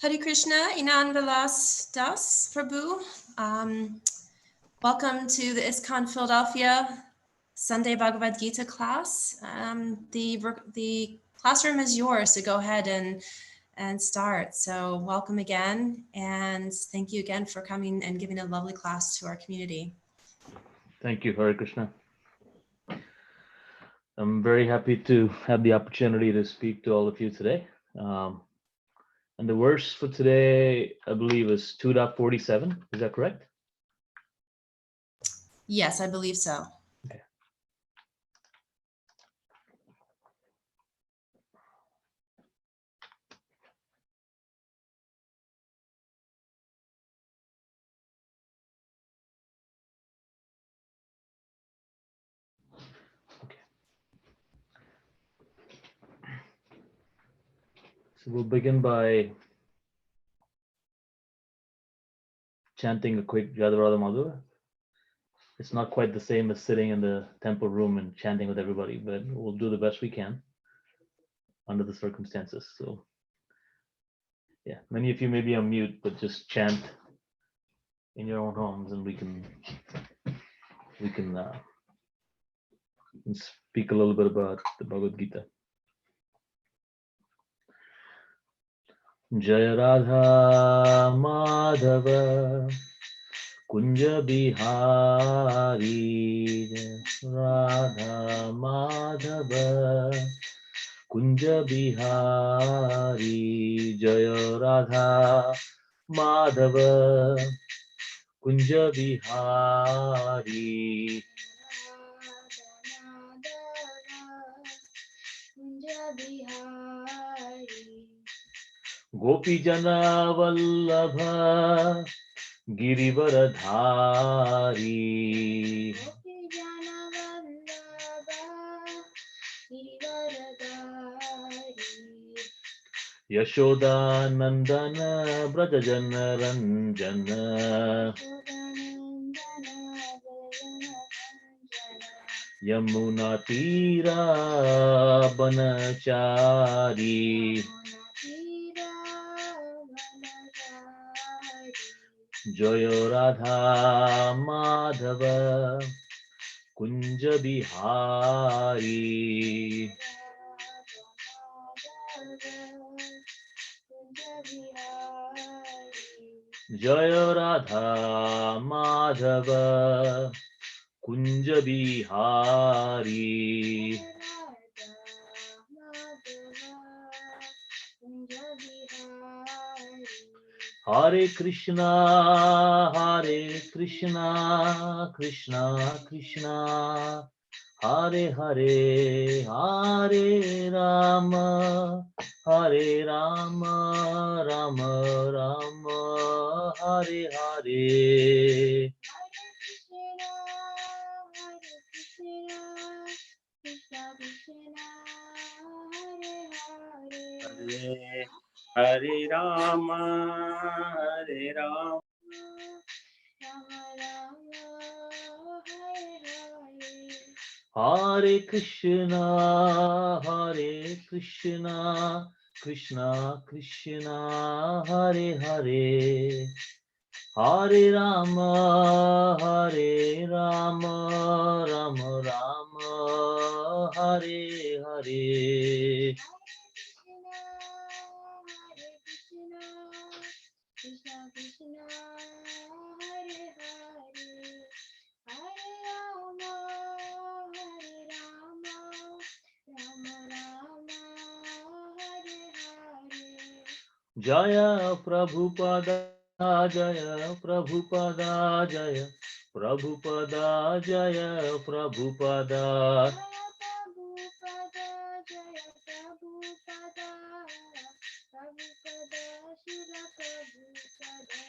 Hare Krishna, Anand Vilas Das Prabhu. Welcome to the ISKCON Philadelphia Sunday Bhagavad-gita class. The classroom is yours, so go ahead and start. So welcome again, and thank you again for coming and giving a lovely class to our community. Thank you, Hare Krishna. I'm very happy to have the opportunity to speak to all of you today. And the verse for today, I believe, is 2.47. Is that correct? Yes, I believe so. Okay. So we'll begin by chanting a quick Jadavada Madhura. It's not quite the same as sitting in the temple room and chanting with everybody, but we'll do the best we can under the circumstances. So yeah, many of you may be on mute, but just chant in your own homes, and we can speak a little bit about the Bhagavad Gita. Jaya Radha Madhava Kunja Bihari, Radha Madhava Kunja Bihari, Jaya Radha Madhava Kunja Bihari. Gopi Jana Vallabha Girivaradhari, Yashoda Nandana Brajajana Ranjana, Yamuna Tira Banachari, Jaya Radha Madhava Kunja Bihari, Jaya Radha Madhava Kunja Bihari. Hare Krishna, Krishna Krishna, Hare Hare, Hare Rama, Hare Rama, Rama Rama, Hare Hare. Hare Rama, Hare Rama, Hare Krishna, Krishna Krishna, Hare Hare, Hare Rama, Rama Rama, Hare Hare. Jaya Prabhupada, Jaya Prabhupada, Jaya Prabhupada, Jaya Prabhupada.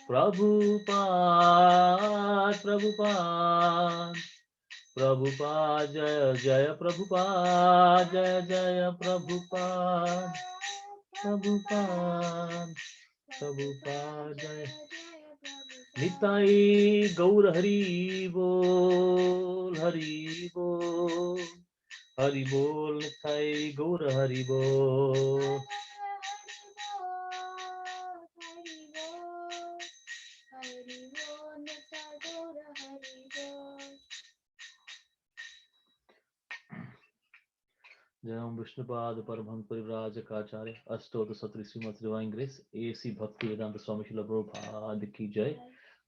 Prabhupada, Prabhupada, Prabhupada, Jaya Jaya Prabhupada, Jaya Jaya Prabhupada, Prabhupada, Prabhupada, Jaya. Nitai Gaur Hari Bol, Hari Bol, Hari Bol, Nitai Gaur Hari Bol. Vishnupad Paramham Parivrajakaacharya Astota Satri Srimad Divine Grace A.C. Bhakti Vedanta Swami Srila Prabhupada Ki Jai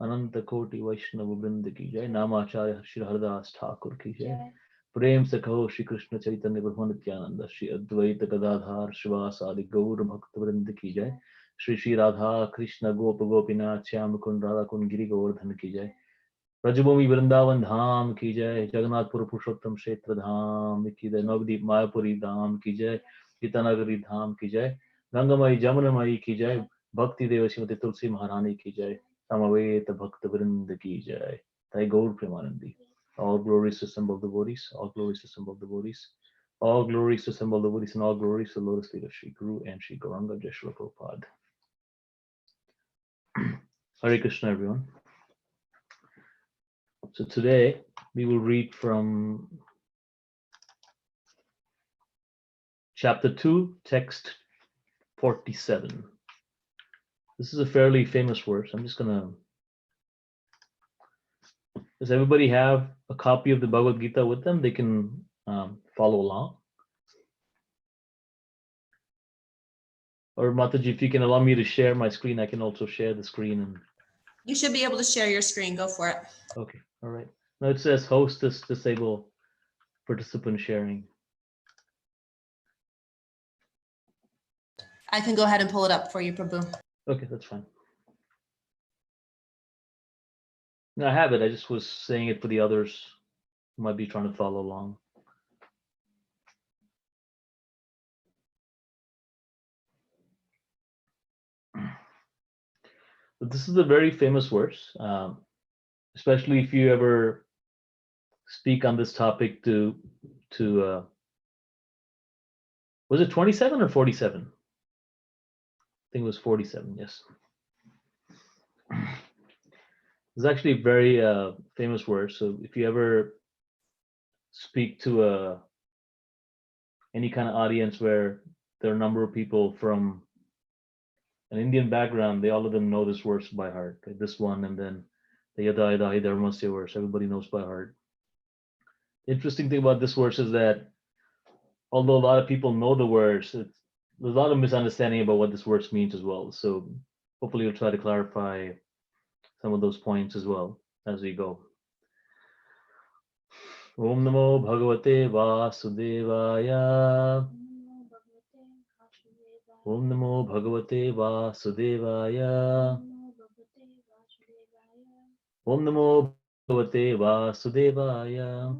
Ananta Koti Vaishnava Vrinda Ki Jai Namacharya Shri Haridas Thakur Ki Jai Prem Se Kaho Shri Krishna Chaitanya Prabhu Nityananda Shri Advaita Gadadhar Shivasadi Gaur Bhakta Vrinda Ki Jai Shri Shri Radha Krishna Gopa Gopinath Shyam Kund Radha Kund Giri Govardhan Ki Jai Braj Bhoomi Vrindavan धाम की जय जगन्नाथपुर पुरुषोत्तम क्षेत्र धाम की जय नवदीप मायापुरी धाम की जय गीतानगरी धाम की जय गंगामयी जमुनामयी की जय भक्ति देव श्रीमती तुलसी महारानी की जय समवेत भक्त वृंद की जय तय गौर Premanandi all glories to assemble devotees all glories to assemble devotees all glories to assemble devotees and all glories to the lotus feet of Shri Guru and Shri Gauranga Jai Shri Prabhupada. Hare Krishna everyone. So today we will read from chapter 2, text 47. This is a fairly famous verse. I'm just gonna. Does everybody have a copy of the Bhagavad-gita with them? They can follow along. Or Mataji, if you can allow me to share my screen, I can also share the screen. And You should be able to share your screen. Go for it. okay, all right. Now it says hostess disable participant sharing. I can go ahead and pull it up for you, Prabhu. Okay, that's fine. No, I have it. I just was saying it for the others who might be trying to follow along. But this is a very famous verse, especially if you ever speak on this topic to was it 27 or 47? I think it was 47, yes. It's actually a very famous verse. So if you ever speak to any kind of audience where there are a number of people from an Indian background, they all of them know this verse by heart. Like this one, and then the Yada Yada Hi Dharmasya verse, everybody knows by heart. The interesting thing about this verse is that although a lot of people know the verse, there's a lot of misunderstanding about what this verse means as well. So hopefully you'll try to clarify some of those points as well as we go. Om Namo Bhagavate Vasudevaya. Om Namo Bhagavate Vasudevaya. Om Namo Bhagavate Vasudevaya.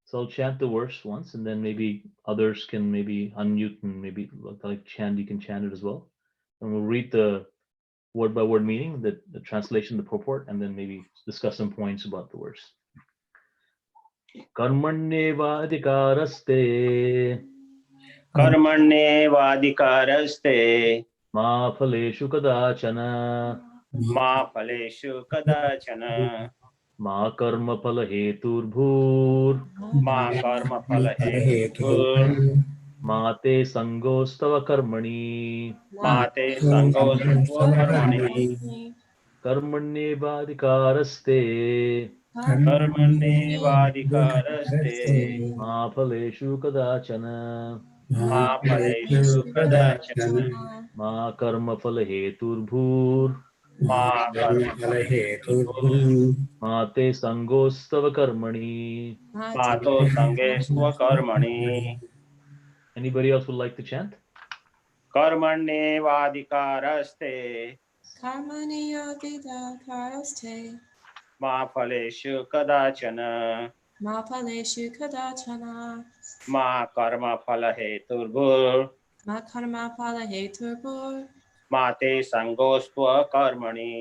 So I'll chant the verse once, and then maybe others can maybe unmute and maybe like chant. You can chant it as well, and we'll read the word by word meaning, the translation, the purport, and then maybe discuss some points about the verse. Karmanyeva adhikaraste कर्मण्येवाधिकारस्ते ma phaleshu kadachana मा फलेषु कदाचन ma karma phala heturbhur मा कर्मफलहेतुर् ma te sangostava karmani मा ते सङ्गोऽस्त्वकर्मणि karmanyeva adhikaraste कर्मण्येवाधिकारस्ते ma phaleshu kadachana मा फलेषु कदाचन ma karma phala heturbhur मा कर्मफलहेतुर् ma te sangostava karmani. मा तो सङ्गेष्वकर्मणि Anybody else would like to chant? कर्मण्येवाधिकारस्ते Karmaniyovidakaraste मा फलेषु कदाचन ma phaleshu kadachana मा कर्मफलहेतुर्भुर् ma karma phala heturbhur मा ते सङ्गोऽस्त्वकर्मणि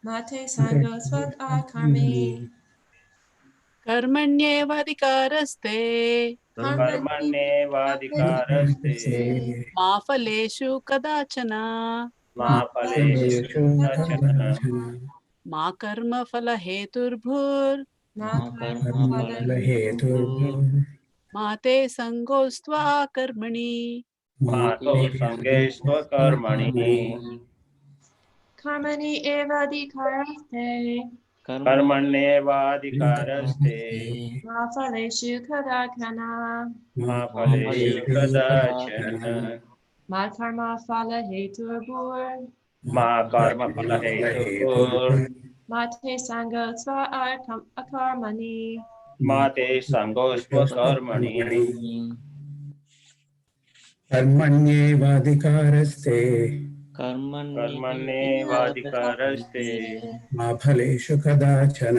mate sango swat akarmi कर्मण्येवाधिकारस्ते कर्मण्येवाधिकारस्ते मा फलेषु कदाचन मा फलेषु कदाचन मा कर्मफलहेतुर्भुर् ma karma phala मा ते सङ्गोऽस्त्वा कर्मणि मा तो सङ्गेष्वकर्मणि karmani evadikaraste कर्मण्येवाधिकारस्ते Ma phaleshu kadachana. मा फलेषु कदाचन Ma karma phala heturbhur. मा कर्मफलहेतुर्भुर् Ma te sanga tva akarmani. मा ते सङ्गोऽस्त्वकर्मणि कर्मण्येवाधिकारस्ते कर्मण्येवाधिकारस्ते मा फलेषु कदाचन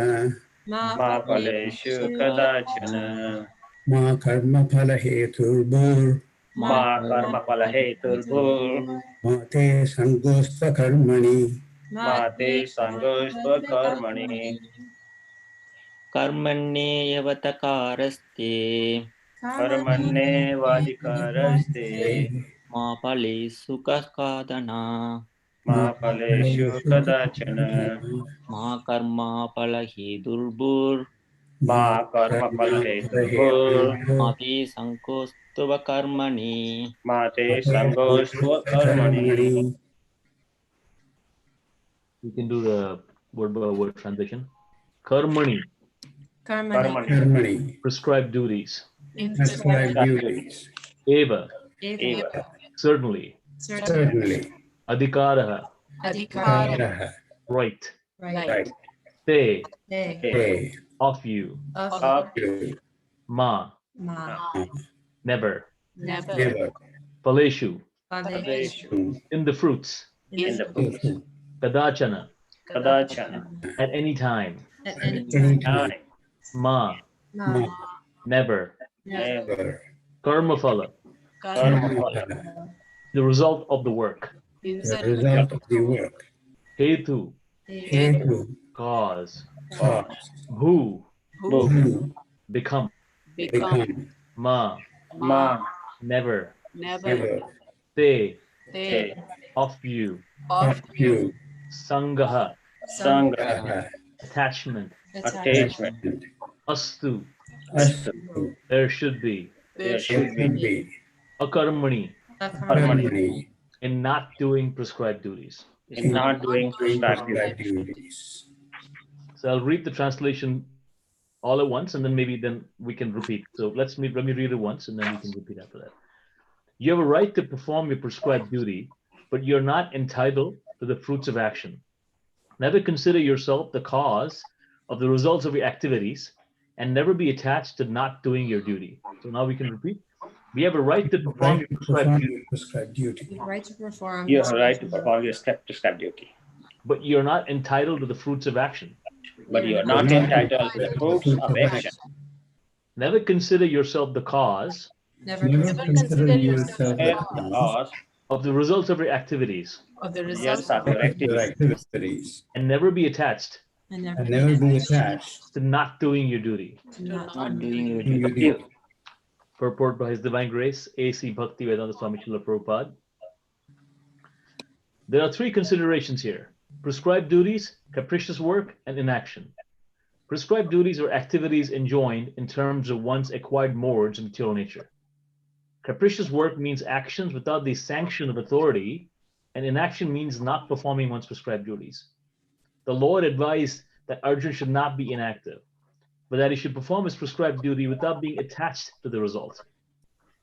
Ma मा फलेषु कदाचन मा कर्मफलहेतुर्भुर् मा कर्मफलहेतुर्भुर् मा ते सङ्गोऽस्त्वकर्मणि मा ते सङ्गोऽस्त्वकर्मणि कर्मण्येवतकारस्ते कर्मण्येवाधिकारस्ते मा फलेषु कदाचन मा फलेषु कदाचन मा कर्मफलहेतुर्भुर् मा कर्मफलहेतुर्भुर् मा ते सङ्गोऽस्त्व कर्मणि मा ते सङ्गोऽस्त्वकर्मणि We can do the word by word translation. Karmani, karmani. कर्मणि prescribed duties. prescribed duties. Eva, Eva. certainly. Certainly. Adhikaraha, Adhikara. Karah. right. Right. Right. Te, They. Hey. of you. Of. You. Ma, Ma. never. Never. Never. Paleshu, Phaleshu. in the fruits. in the fruits Kadachana, kadachana at any time. At any Anytime. time Ma, Ma. never. Never. never Karmaphala, karmaphala the result of the work. The result of the work. Hetu, Hetu. cause. Cause. Who, Who. Who. become. Become. Ma, ma never. never. Never. Te, te of you. Of you. Sangaha, sangha attachment. attachment Astu, Astu. there should be. there There should should be be. Akarmani, Karmani. in not doing prescribed duties. in not doing prescribed duties. duties. So I'll read the translation all at once, and then we can repeat. So let me read it once, and then we can repeat after that. You have a right to perform your prescribed duty, but you're not entitled to the fruits of action. Never consider yourself the cause of the results of your activities, and never be attached to not doing your duty. So now we can repeat. We have a right to perform your prescribed duty, prescribed duty. You have right to perform. You have a right to perform your prescribed duty, but you're not entitled to the fruits of action. but you are not entitled to the fruits of action. Never consider yourself the cause Never Never consider yourself At the cause of the results of your activities, Of the yes results of your of your activities, activities and never be attached and and never be attached to not doing your duty. to not Not doing your to duty. your duty. Purport by His Divine Grace, A.C. Bhakti Vedanta Swami Srila Prabhupada. There are three considerations here: prescribed duties, capricious work, and inaction. Prescribed duties are activities enjoined in terms of one's acquired modes of material nature. Capricious work means actions without the sanction of authority, and inaction means not performing one's prescribed duties. The Lord advised that Arjuna should not be inactive, but that he should perform his prescribed duty without being attached to the result.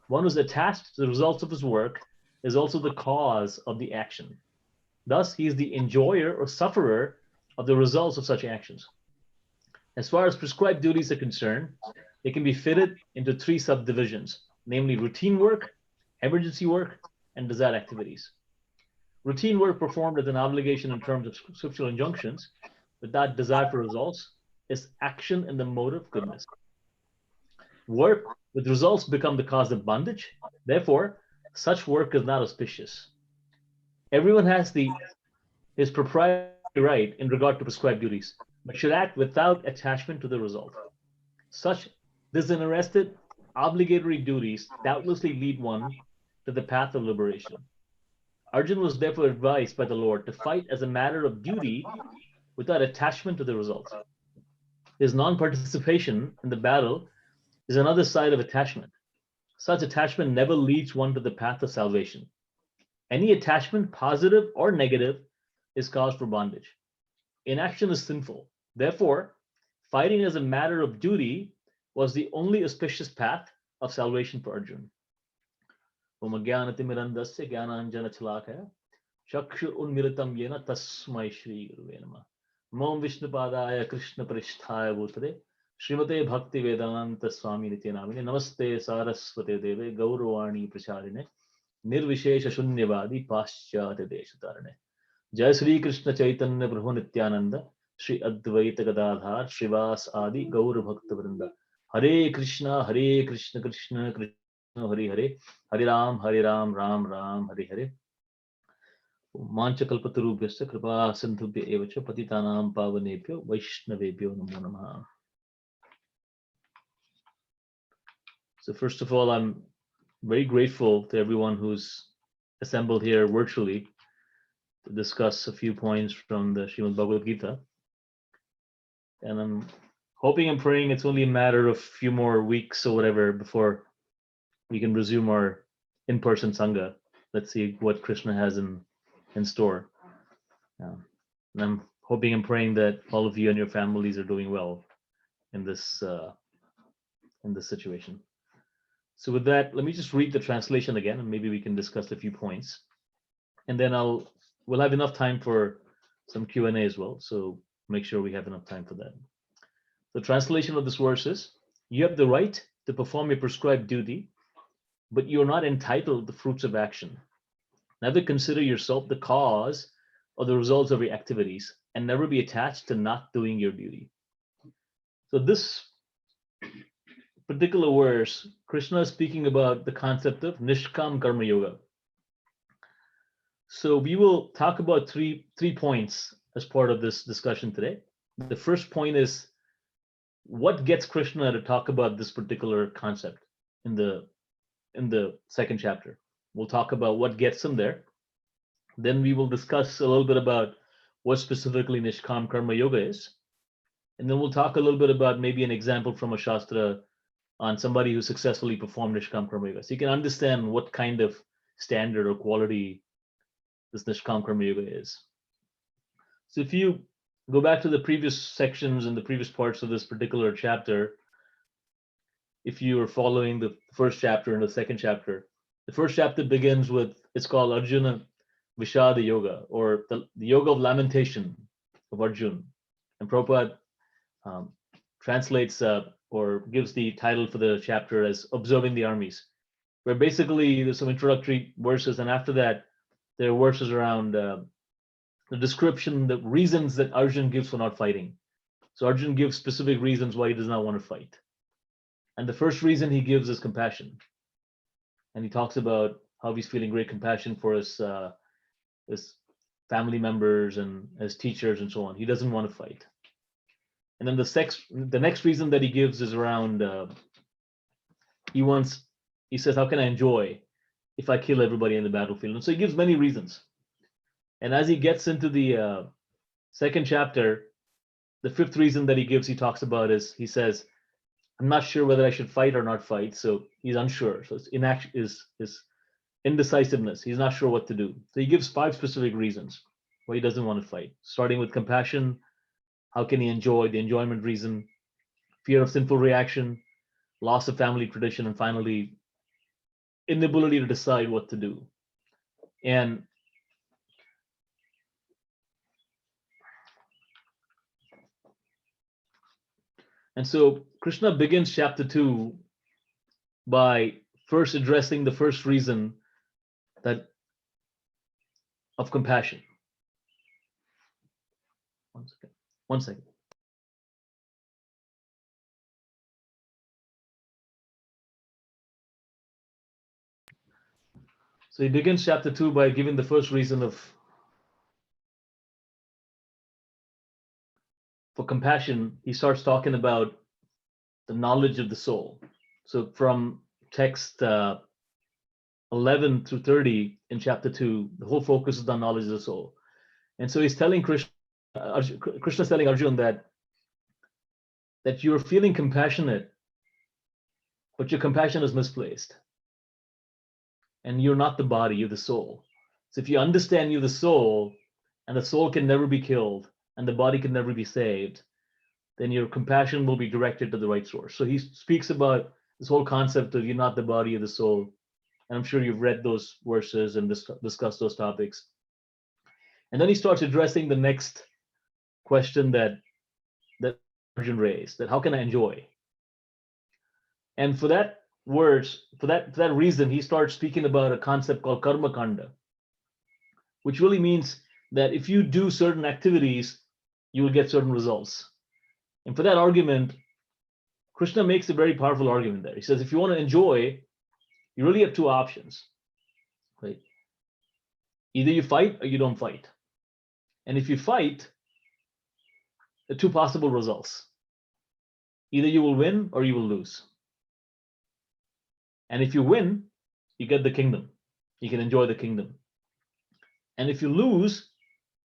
One who is attached to the results of his work is also the cause of the action. Thus, he is the enjoyer or sufferer of the results of such actions. As far as prescribed duties are concerned, they can be fitted into three subdivisions, namely routine work, emergency work, and desired activities. Routine work performed as an obligation in terms of scriptural injunctions, without desire for results, is action in the mode of goodness. Work with results become the cause of bondage. Therefore, such work is not auspicious. Everyone has his proprietary right in regard to prescribed duties, but should act without attachment to the result. Such disinterested, obligatory duties doubtlessly lead one to the path of liberation. Arjuna was therefore advised by the Lord to fight as a matter of duty without attachment to the result. His non-participation in the battle is another side of attachment. Such attachment never leads one to the path of salvation. Any attachment, positive or negative, is cause for bondage. Inaction is sinful. Therefore, fighting as a matter of duty was the only auspicious path of salvation for Arjuna. Om Jnanatimirandasya Jnananjana Chalakaya Chakshur Unmilitam Yena Tasmai Shri Guruve Namah. Mom Vishnupadaya Krishna Parishthaya Bhutale Srimate Bhakti Vedanta Swami Nityanamine Namaste Saraswate Deve Gauravani Pracharine Nirvishesha Shunyavadi Paschate Deshatarane. Jai Sri Krishna Chaitanya Prabhu Nityananda Shri Advaita Gadadhar Shrivas Adi Gaur Bhakta Vrinda. Hare Krishna Krishna Krishna Hare Hare Hare Ram Ram Ram Hare Hare. Manchakalpatarubhyasya kripa sindhubhya evacha patitanam pavanebhyo vaishnavebhyo namo namaha. So first of all, I'm very grateful to everyone who's assembled here virtually to discuss a few points from the Srimad Bhagavad-gita. And I'm hoping and praying it's only a matter of a few more weeks or whatever before we can resume our in-person Sangha. Let's see what Krishna has in store. And I'm hoping and praying that all of you and your families are doing well in this situation. So with that, let me just read the translation again, and maybe we can discuss a few points. And then we'll have enough time for some Q&A as well. So make sure we have enough time for that. The translation of this verse is: you have the right to perform your prescribed duty, but you're not entitled to the fruits of action. Never consider yourself the cause or the results of your activities, and never be attached to not doing your duty. So this particular verse, Krishna is speaking about the concept of Nishkam Karma Yoga. So we will talk about three points as part of this discussion today. The first point is what gets Krishna to talk about this particular concept in the second chapter. We'll talk about what gets him there. Then we will discuss a little bit about what specifically Nishkam Karma Yoga is. And then we'll talk a little bit about maybe an example from a Shastra on somebody who successfully performed Nishkam Karma Yoga. So you can understand what kind of standard or quality this Nishkam Karma Yoga is. So if you go back to the previous sections and the previous parts of this particular chapter, if you are following the first chapter and the second chapter, the first chapter begins with, it's called Arjuna Vishada Yoga, or the Yoga of Lamentation of Arjuna. And Prabhupada translates or gives the title for the chapter as Observing the Armies, where basically there's some introductory verses, and after that, there are verses around the description, the reasons that Arjuna gives for not fighting. So Arjuna gives specific reasons why he does not want to fight. And the first reason he gives is compassion. And he talks about how he's feeling great compassion for his family members and his teachers and so on. He doesn't want to fight. And then the next reason that he gives is around, he says, how can I enjoy if I kill everybody in the battlefield? And so he gives many reasons. And as he gets into the second chapter, the fifth reason that he gives, he talks about is, he says, I'm not sure whether I should fight or not fight. So he's unsure. So it's inaction, is indecisiveness. He's not sure what to do. So he gives 5 specific reasons why he doesn't want to fight, starting with compassion. How can he enjoy? The enjoyment reason, fear of sinful reaction, loss of family tradition, and finally, inability to decide what to do. And so Krishna begins chapter 2 by first addressing the first reason of compassion. One second. So he begins chapter 2 by giving the first reason for compassion. He starts talking about the knowledge of the soul. So from text 11 through 30 in chapter 2, the whole focus is on knowledge of the soul. And so he's telling Krishna's telling Arjuna that you're feeling compassionate, but your compassion is misplaced. And you're not the body, you're the soul. So if you understand you're the soul, and the soul can never be killed, and the body can never be saved, then your compassion will be directed to the right source. So he speaks about this whole concept of you're not the body of the soul. And I'm sure you've read those verses and discussed those topics. And then he starts addressing the next question that Arjun raised, that how can I enjoy? And for that reason, he starts speaking about a concept called karma kanda, which really means that if you do certain activities, you will get certain results. And for that argument, Krishna makes a very powerful argument there. He says, if you want to enjoy, you really have two options, right? Either you fight or you don't fight. And if you fight, there are two possible results. Either you will win or you will lose. And if you win, you get the kingdom. You can enjoy the kingdom. And if you lose,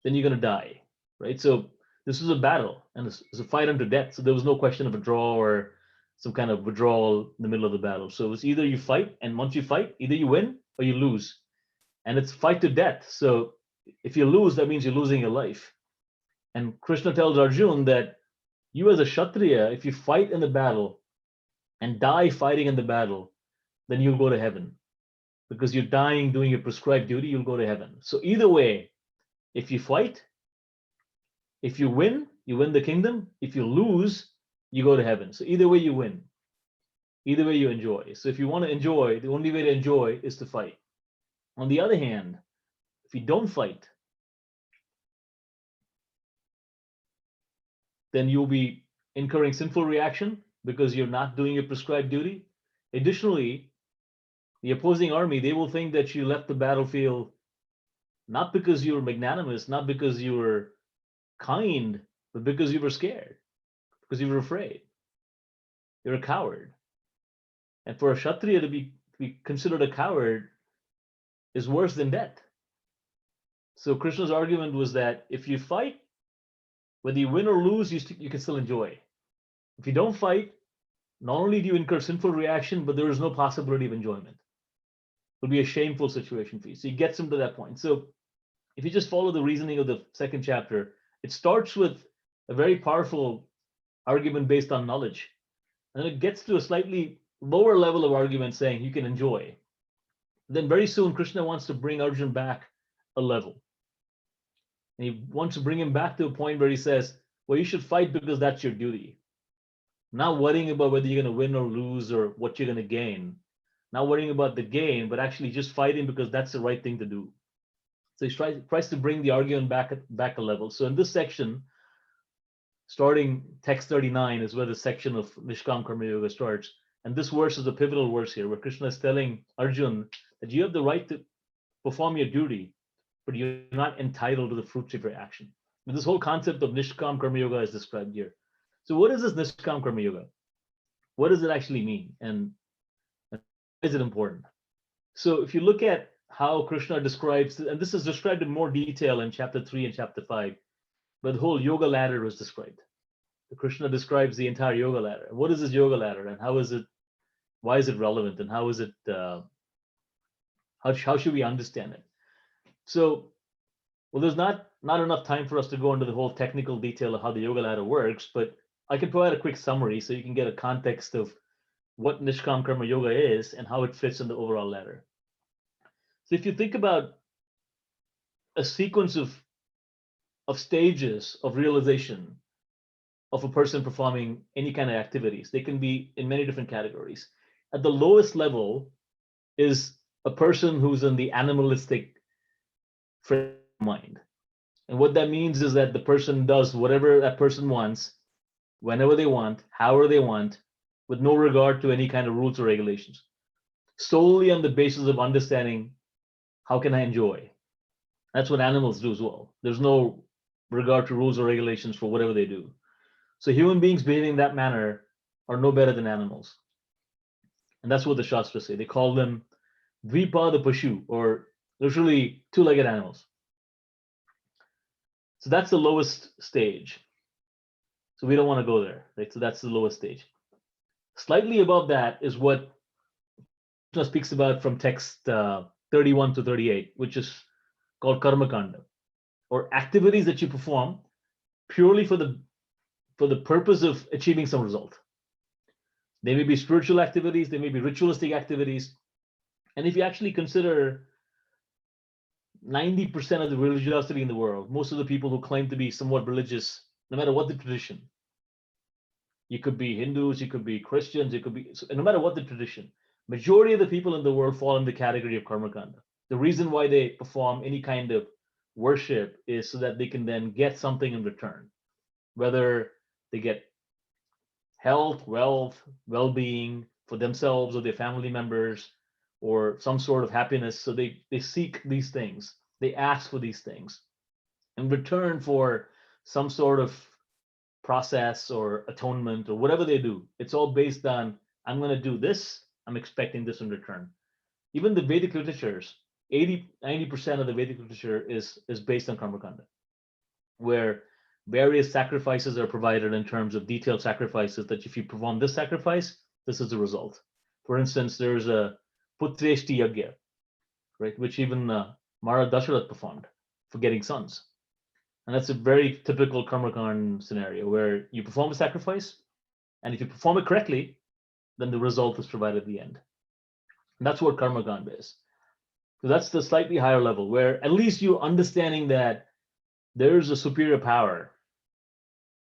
then you're going to die, right? So this was a battle, and it's a fight unto death. So there was no question of a draw or some kind of withdrawal in the middle of the battle. So it's either you fight, and once you fight, either you win or you lose. And it's fight to death. So if you lose, that means you're losing your life. And Krishna tells Arjun that you as a Kshatriya, if you fight in the battle and die fighting in the battle, then you'll go to heaven. Because you're dying doing your prescribed duty, you'll go to heaven. So either way, if you fight, if you win the kingdom. If you lose, you go to heaven. So either way you win. Either way you enjoy. So if you want to enjoy, the only way to enjoy is to fight. On the other hand, if you don't fight, then you'll be incurring sinful reaction because you're not doing your prescribed duty. Additionally, the opposing army, they will think that you left the battlefield not because you were magnanimous, not because you were kind, but because you were scared, because you were afraid. You're a coward. And for a Kshatriya to be considered a coward is worse than death. So Krishna's argument was that if you fight, whether you win or lose, you can still enjoy. If you don't fight, not only do you incur sinful reaction, but there is no possibility of enjoyment. It will be a shameful situation for you. So he gets him to that point. So if you just follow the reasoning of the second chapter, it starts with a very powerful argument based on knowledge. And then it gets to a slightly lower level of argument saying you can enjoy. Then very soon, Krishna wants to bring Arjun back a level. And he wants to bring him back to a point where he says, well, you should fight because that's your duty. Not worrying about whether you're going to win or lose or what you're going to gain. Not worrying about the gain, but actually just fighting because that's the right thing to do. So he tries to bring the argument back a level. So in this section, starting text 39 is where the section of Nishkam Karma Yoga starts. And this verse is a pivotal verse here, where Krishna is telling Arjun that you have the right to perform your duty, but you're not entitled to the fruits of your action. And this whole concept of Nishkam Karma Yoga is described here. So what is this Nishkam Karma Yoga? What does it actually mean? And why is it important? So if you look at how Krishna describes, and this is described in more detail in chapter 3 and chapter 5, but the whole yoga ladder was described. Krishna describes the entire yoga ladder. What is this yoga ladder, and how is it? Why is it relevant, and how is it? How should we understand it? So, well, there's not enough time for us to go into the whole technical detail of how the yoga ladder works, but I can provide a quick summary so you can get a context of what Nishkam Karma Yoga is and how it fits in the overall ladder. So if you think about a sequence of stages of realization of a person performing any kind of activities, they can be in many different categories. At the lowest level is a person who's in the animalistic frame of mind. And what that means is that the person does whatever that person wants, whenever they want, however they want, with no regard to any kind of rules or regulations, solely on the basis of understanding how can I enjoy. That's what animals do as well. There's no regard to rules or regulations for whatever they do. So human beings behaving in that manner are no better than animals. And that's what the Shastras say. They call them Dvipada Pashu, or literally two-legged animals. So that's the lowest stage. So we don't want to go there, right? So that's the lowest stage. Slightly above that is what Krishna speaks about from text 31 to 38, which is called Karma Kanda, or activities that you perform purely for the for the purpose of achieving some result. They may be spiritual activities, they may be ritualistic activities. And if you actually consider 90% of the religiosity in the world, most of the people who claim to be somewhat religious, no matter what the tradition, you could be Hindus, you could be Christians, you could be, no matter what the tradition, majority of the people in the world fall in the category of karmakanda. The reason why they perform any kind of worship is so that they can then get something in return, whether they get health, wealth, well-being for themselves or their family members, or some sort of happiness. So they seek these things, they ask for these things in return for some sort of process or atonement or whatever they do. It's all based on, I'm going to do this, I'm expecting this in return. Even the Vedic literatures, 90% of the Vedic literature is based on karmakanda, where various sacrifices are provided in terms of detailed sacrifices, that if you perform this sacrifice, this is the result. For instance, there's a Putreshti Yagya, right, which even Mara Dasharat performed for getting sons. And that's a very typical karmakanda scenario where you perform a sacrifice, and if you perform it correctly, then the result is provided at the end. And that's what karmakanda is. So that's the slightly higher level, where at least you're understanding that there's a superior power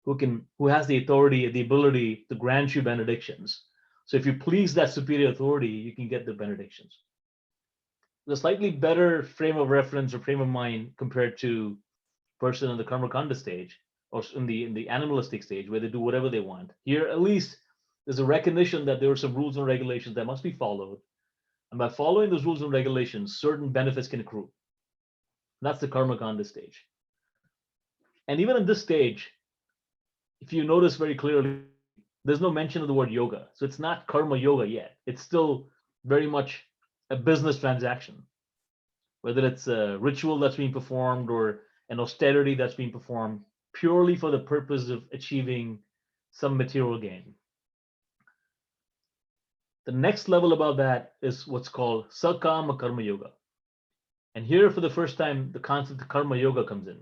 who has the authority, the ability to grant you benedictions. So if you please that superior authority, you can get the benedictions. The slightly better frame of reference or frame of mind compared to person in the karmakanda stage or in the animalistic stage where they do whatever they want. Here, at least there's a recognition that there are some rules and regulations that must be followed. And by following those rules and regulations, certain benefits can accrue. That's the karmakanda stage. And even in this stage, if you notice very clearly, there's no mention of the word yoga. So it's not karma yoga yet. It's still very much a business transaction, whether it's a ritual that's being performed or an austerity that's being performed purely for the purpose of achieving some material gain. The next level above that is what's called Sakama Karma Yoga. And here for the first time, the concept of karma yoga comes in.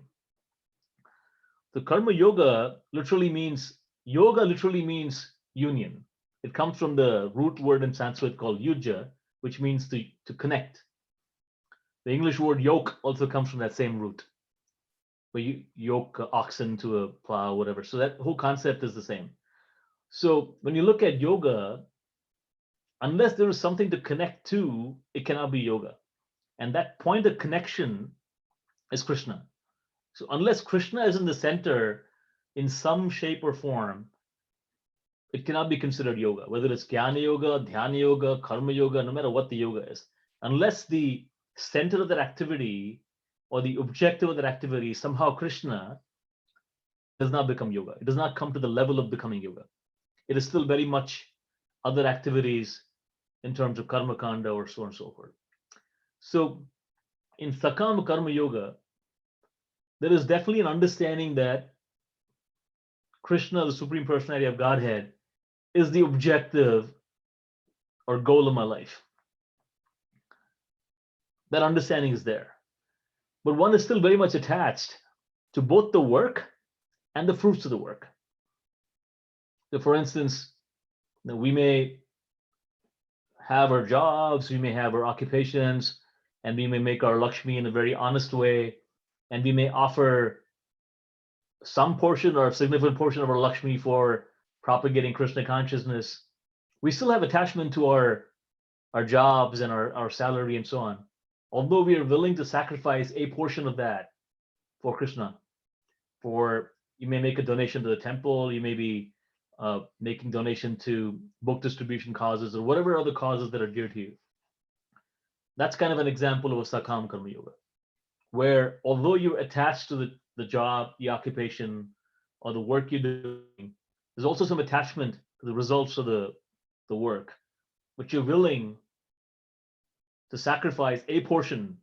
The karma yoga literally means union. It comes from the root word in Sanskrit called yuja, which means to connect. The English word yoke also comes from that same root, where you yoke oxen to a plow, whatever. So that whole concept is the same. So when you look at yoga, unless there is something to connect to, it cannot be yoga. And that point of connection is Krishna. So unless Krishna is in the center in some shape or form, it cannot be considered yoga, whether it's jnana yoga, dhyana yoga, karma yoga, no matter what the yoga is. Unless the center of that activity or the objective of that activity is somehow Krishna, does not become yoga. It does not come to the level of becoming yoga. It is still very much other activities in terms of karma kanda or so on and so forth. So in Sakama Karma Yoga, there is definitely an understanding that Krishna, the Supreme Personality of Godhead, is the objective or goal of my life. That understanding is there. But one is still very much attached to both the work and the fruits of the work. So for instance, we may have our jobs, we may have our occupations, and we may make our Lakshmi in a very honest way, and we may offer some portion or a significant portion of our Lakshmi for propagating Krishna consciousness. We still have attachment to our jobs and our salary and so on. Although we are willing to sacrifice a portion of that for Krishna, you may make a donation to the temple, you may be making donation to book distribution causes or whatever other causes that are dear to you. That's kind of an example of a Sakam Karma Yoga, where although you're attached to the job, the occupation, or the work you're doing, there's also some attachment to the results of the work, but you're willing to sacrifice a portion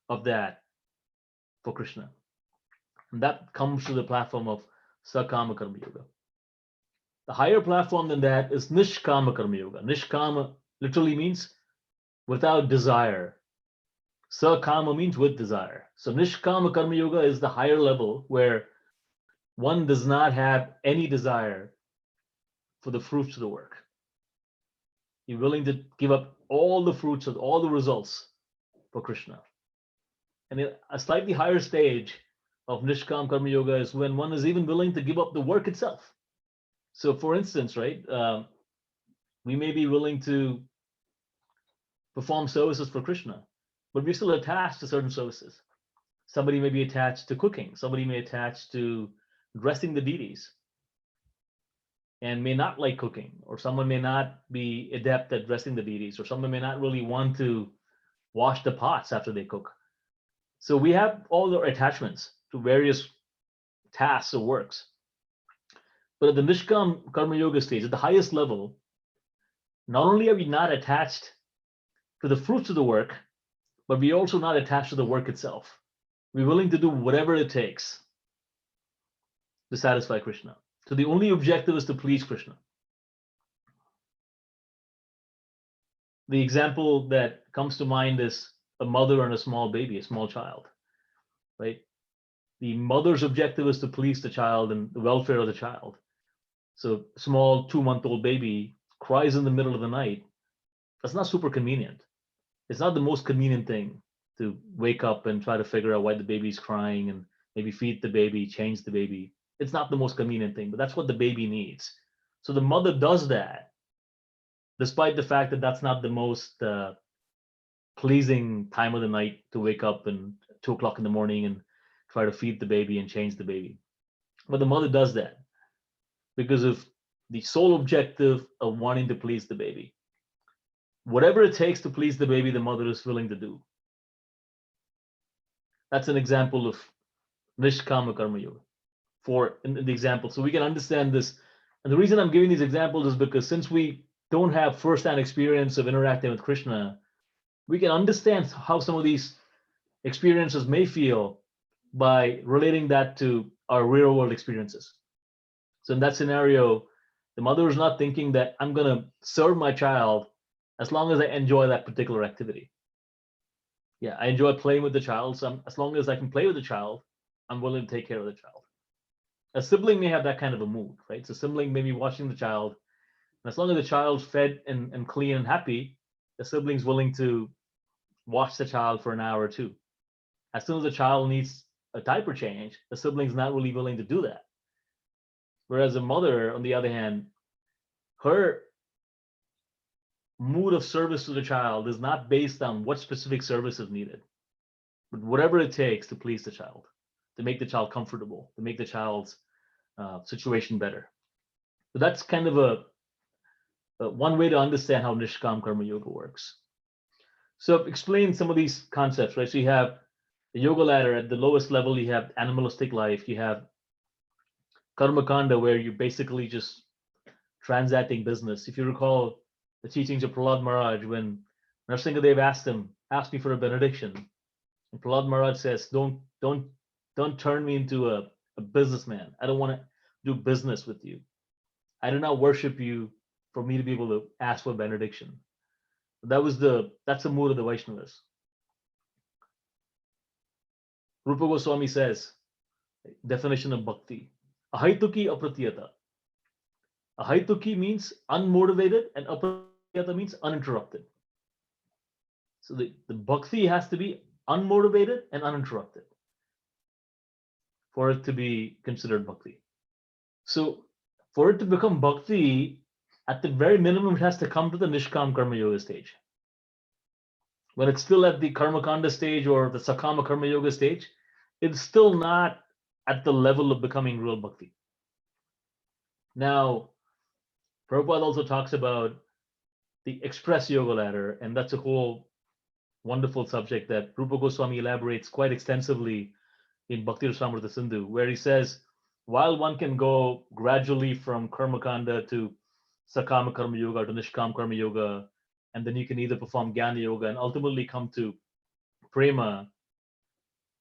of that for Krishna. And that comes to the platform of Sakama Karma Yoga. The higher platform than that is Nishkama Karma Yoga. Nishkama literally means without desire. Sakama means with desire. So Nishkama Karma Yoga is the higher level where one does not have any desire for the fruits of the work. You're willing to give up all the fruits of all the results for Krishna. And a slightly higher stage of Nishkam Karma Yoga is when one is even willing to give up the work itself. So for instance, right, we may be willing to perform services for Krishna, but we're still attached to certain services. Somebody may be attached to cooking. Somebody may attach to dressing the deities and may not like cooking, or someone may not be adept at dressing the deities, or someone may not really want to wash the pots after they cook. So we have all our attachments to various tasks or works. But at the Nishkam Karma Yoga stage, at the highest level, not only are we not attached to the fruits of the work, but we also not attached to the work itself. We're willing to do whatever it takes to satisfy Krishna. So the only objective is to please Krishna. The example that comes to mind is a mother and a small baby, a small child, right? The mother's objective is to please the child and the welfare of the child. So small 2-month-old baby cries in the middle of the night. That's not super convenient. It's not the most convenient thing to wake up and try to figure out why the baby's crying and maybe feed the baby, change the baby. It's not the most convenient thing, but that's what the baby needs. So the mother does that, despite the fact that that's not the most pleasing time of the night to wake up and 2 o'clock in the morning and try to feed the baby and change the baby. But the mother does that because of the sole objective of wanting to please the baby. Whatever it takes to please the baby, the mother is willing to do. That's an example of Nishkama Karma Yoga in the example. So we can understand this. And the reason I'm giving these examples is because since we don't have first-hand experience of interacting with Krishna, we can understand how some of these experiences may feel by relating that to our real world experiences. So in that scenario, the mother is not thinking that I'm going to serve my child as long as I enjoy that particular activity. Yeah, I enjoy playing with the child. So as long as I can play with the child, I'm willing to take care of the child. A sibling may have that kind of a mood, right? So sibling may be watching the child. And as long as the child's fed and clean and happy, the sibling's willing to watch the child for an hour or two. As soon as the child needs a diaper change, the sibling's not really willing to do that. Whereas a mother, on the other hand, her mood of service to the child is not based on what specific service is needed, but whatever it takes to please the child, to make the child comfortable, to make the child's situation better. So that's kind of a one way to understand how Nishkam Karma Yoga works. So explain some of these concepts, right? So you have the yoga ladder. At the lowest level, you have animalistic life. You have karma kanda, where you're basically just transacting business. If you recall the teachings of Prahlad Maharaj, when Nrsingadev asked me for a benediction, and Prahlad Maharaj says, don't turn me into a businessman. I don't want to do business with you. I do not worship you for me to be able to ask for benediction. That's the mood of the Vaishnavas. Rupa Goswami says, definition of bhakti, ahaituki apratiyata. Ahaituki means unmotivated and apratiyata means uninterrupted. So the bhakti has to be unmotivated and uninterrupted for it to be considered bhakti. So for it to become bhakti, at the very minimum, it has to come to the Nishkam Karma Yoga stage. When it's still at the Karma Kanda stage or the Sakama Karma Yoga stage, it's still not at the level of becoming real bhakti. Now, Prabhupada also talks about the express yoga ladder, and that's a whole wonderful subject that Rupa Goswami elaborates quite extensively in Bhakti Rasamrita Sindhu, where he says, while one can go gradually from Karma Kanda to Sakama Karma Yoga to Nishkam Karma Yoga, and then you can either perform Jnana Yoga and ultimately come to Prema,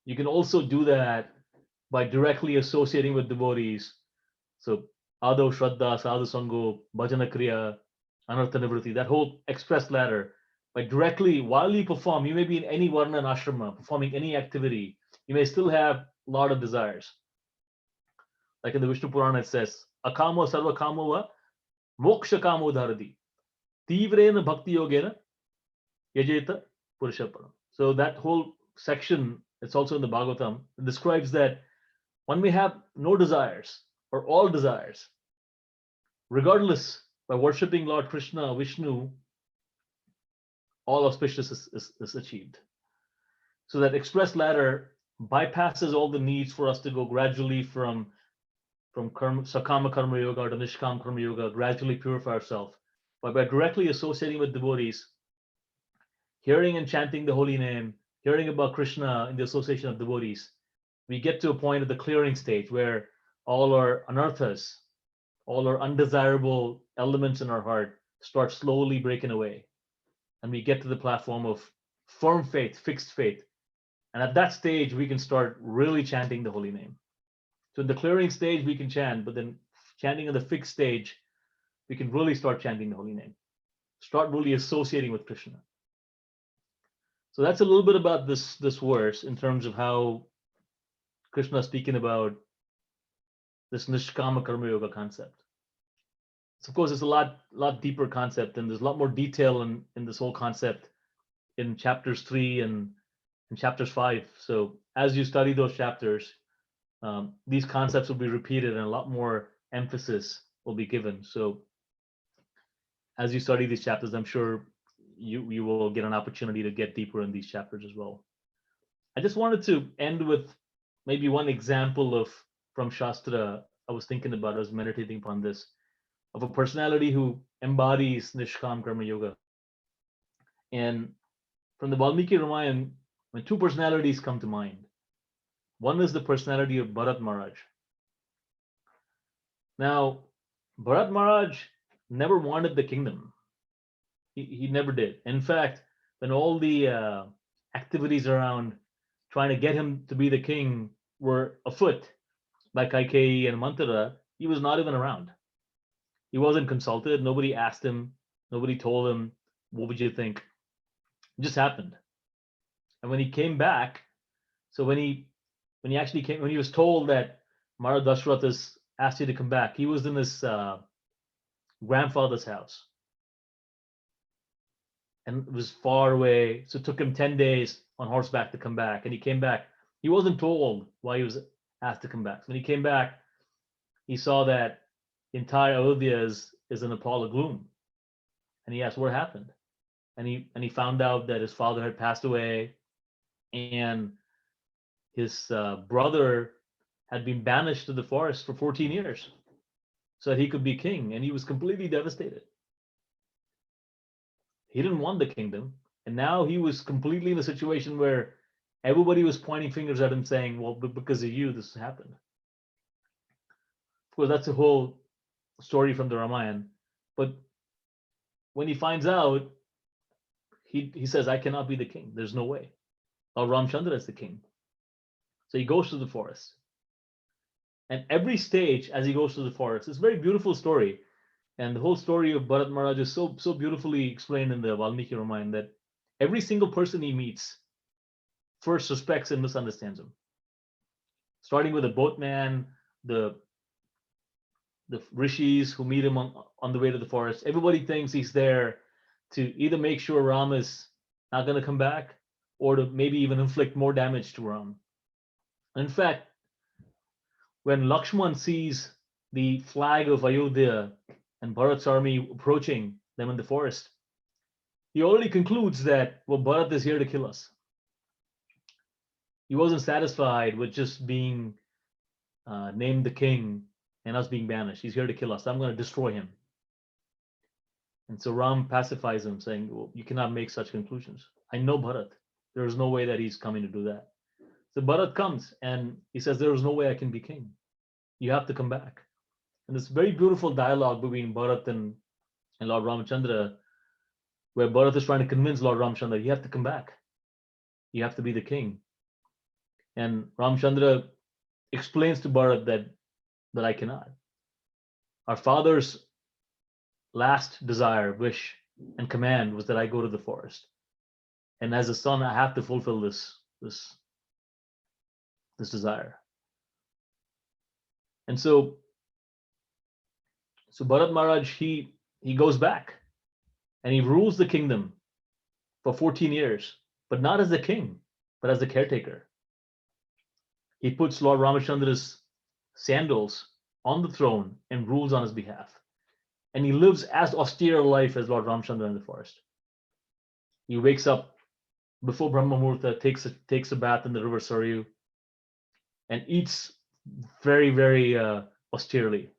you can also do that by directly associating with devotees. So Ado Shraddha, Sadhu Sango, Bhajana Kriya, Anartha Nivritti, that whole express ladder, by directly, while you perform, you may be in any varna and ashrama, performing any activity, you may still have a lot of desires. Like in the Vishnu Purana, it says, Akamo sarva kamo va moksha kamo dharati. Tivrena bhakti yogena yajeta purushaparam. So that whole section, it's also in the Bhagavatam, it describes that one may have no desires or all desires, regardless, by worshipping Lord Krishna, Vishnu, all auspicious is achieved. So that express ladder bypasses all the needs for us to go gradually from Sakama Karma Yoga to Nishkam Karma Yoga, gradually purify ourselves. But by directly associating with devotees, hearing and chanting the holy name, hearing about Krishna in the association of devotees, we get to a point at the clearing stage where all our anarthas, all our undesirable elements in our heart start slowly breaking away. And we get to the platform of firm faith, fixed faith. And at that stage, we can start really chanting the holy name. So in the clearing stage, we can chant, but then chanting in the fixed stage, we can really start chanting the holy name. Start really associating with Krishna. So that's a little bit about this verse in terms of how Krishna is speaking about this Nishkama Karma Yoga concept. So of course, it's a lot deeper concept, and there's a lot more detail in this whole concept in chapters 3 and in chapters 5. So as you study those chapters, these concepts will be repeated and a lot more emphasis will be given. So as you study these chapters, I'm sure you will get an opportunity to get deeper in these chapters as well. I just wanted to end with maybe one example from Shastra. I was thinking about, I was meditating upon this, of a personality who embodies Nishkam Karma Yoga. And from the Valmiki Ramayana, when two personalities come to mind, one is the personality of Bharat Maharaj. Now, Bharat Maharaj never wanted the kingdom. He never did. In fact, when all the activities around trying to get him to be the king were afoot by Kaikeyi and Manthara, he was not even around. He wasn't consulted. Nobody asked him. Nobody told him, what would you think? It just happened. And when he came back, so when he actually came, when he was told that Maharaj Dashrath has asked you to come back, he was in his grandfather's house. And it was far away. So it took him 10 days on horseback to come back. And he came back. He wasn't told why he was asked to come back. So when he came back, he saw that the entire Ayodhya is in a pall of gloom. And he asked what happened. And he found out that his father had passed away, and his brother had been banished to the forest for 14 years so that he could be king. And he was completely devastated. He didn't want the kingdom. And now he was completely in a situation where everybody was pointing fingers at him saying, well, because of you, this happened. Of course, that's a whole story from the Ramayana. But when he finds out, he says, I cannot be the king. There's no way. Or Ramchandra is the king. So he goes to the forest. And every stage as he goes to the forest, it's a very beautiful story. And the whole story of Bharat Maharaj is so beautifully explained in the Valmiki Ramayana that every single person he meets first suspects and misunderstands him. Starting with the boatman, the rishis who meet him on the way to the forest. Everybody thinks he's there to either make sure Ram is not going to come back or to maybe even inflict more damage to Ram. In fact, when Lakshman sees the flag of Ayodhya and Bharat's army approaching them in the forest, he already concludes that, well, Bharat is here to kill us. He wasn't satisfied with just being named the king and us being banished. He's here to kill us. I'm going to destroy him. And so Ram pacifies him, saying, well, you cannot make such conclusions. I know Bharat. There is no way that he's coming to do that. So Bharat comes and he says, there is no way I can be king. You have to come back. And this very beautiful dialogue between Bharat and Lord Ramchandra, where Bharat is trying to convince Lord Ramchandra, you have to come back. You have to be the king. And Ramchandra explains to Bharat that I cannot. Our father's last desire, wish, and command was that I go to the forest. And as a son, I have to fulfill this desire. And so Bharat Maharaj, he goes back and he rules the kingdom for 14 years, but not as the king, but as the caretaker. He puts Lord Ramachandra's sandals on the throne and rules on his behalf. And he lives as austere a life as Lord Ramchandra in the forest. He wakes up before Brahma Muhurta, takes a bath in the river Saryu, and eats very, very austerely.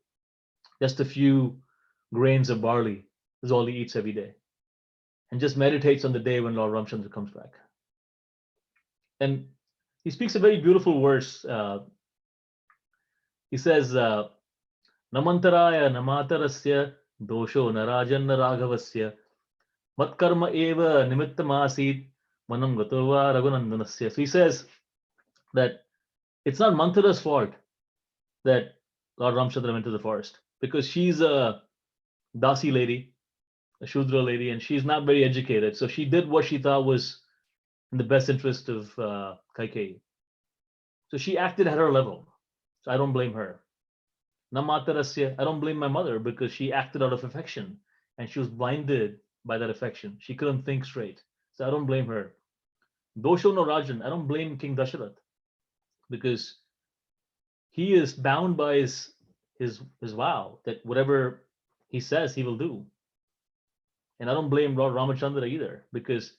Just a few grains of barley is all he eats every day. And just meditates on the day when Lord Ramchandra comes back. And he speaks a very beautiful verse. He says, Namantaraya namatarasya dosho narajanna raghavasya matkarma eva nimittamasid manam gatova raghunandanasya. So he says that it's not Mantara's fault that Lord Ramchandra went to the forest, because she's a dasi lady, a Shudra lady, and she's not very educated. So she did what she thought was in the best interest of Kaikeyi. So she acted at her level. So I don't blame her. Namatarasya, I don't blame my mother, because she acted out of affection and she was blinded by that affection. She couldn't think straight. So I don't blame her. Dosho no Rajan, I don't blame King Dasharath, because he is bound by his vow that whatever he says, he will do. And I don't blame Lord Ramachandra either, because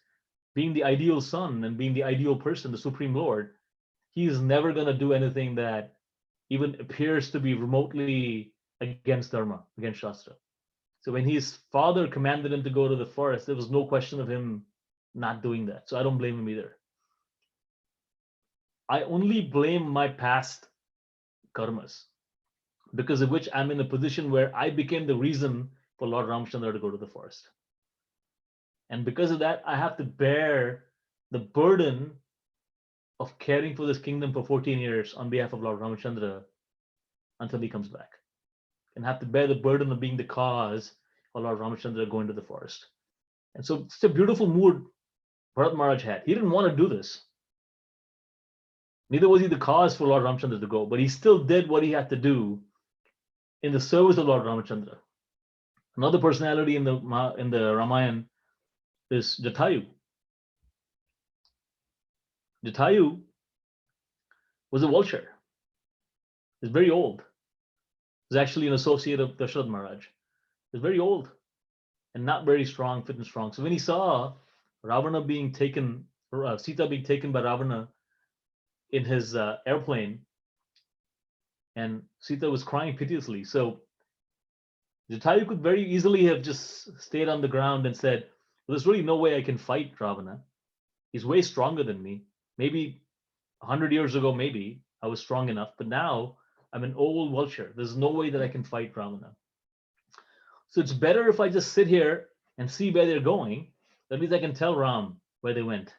being the ideal son and being the ideal person, the Supreme Lord, he is never going to do anything that even appears to be remotely against Dharma, against Shastra. So when his father commanded him to go to the forest, there was no question of him not doing that. So I don't blame him either. I only blame my past karmas, because of which I'm in a position where I became the reason for Lord Ramchandra to go to the forest. And because of that, I have to bear the burden of caring for this kingdom for 14 years on behalf of Lord Ramachandra until he comes back, and have to bear the burden of being the cause of Lord Ramachandra going to the forest. And so it's a beautiful mood Bharat Maharaj had. He didn't want to do this. Neither was he the cause for Lord Ramachandra to go, but he still did what he had to do in the service of Lord Ramachandra. Another personality in the Ramayana is Jatayu. Jatayu was a vulture. He's very old. He's actually an associate of Dasharath Maharaj. He's very old and not very strong, fit and strong. So when he saw Ravana being taken, Sita being taken by Ravana in his airplane, and Sita was crying piteously. So Jatayu could very easily have just stayed on the ground and said, well, there's really no way I can fight Ravana. He's way stronger than me. Maybe 100 years ago, maybe I was strong enough, but now I'm an old vulture. There's no way that I can fight Ravana. So it's better if I just sit here and see where they're going. At least I can tell Ram where they went.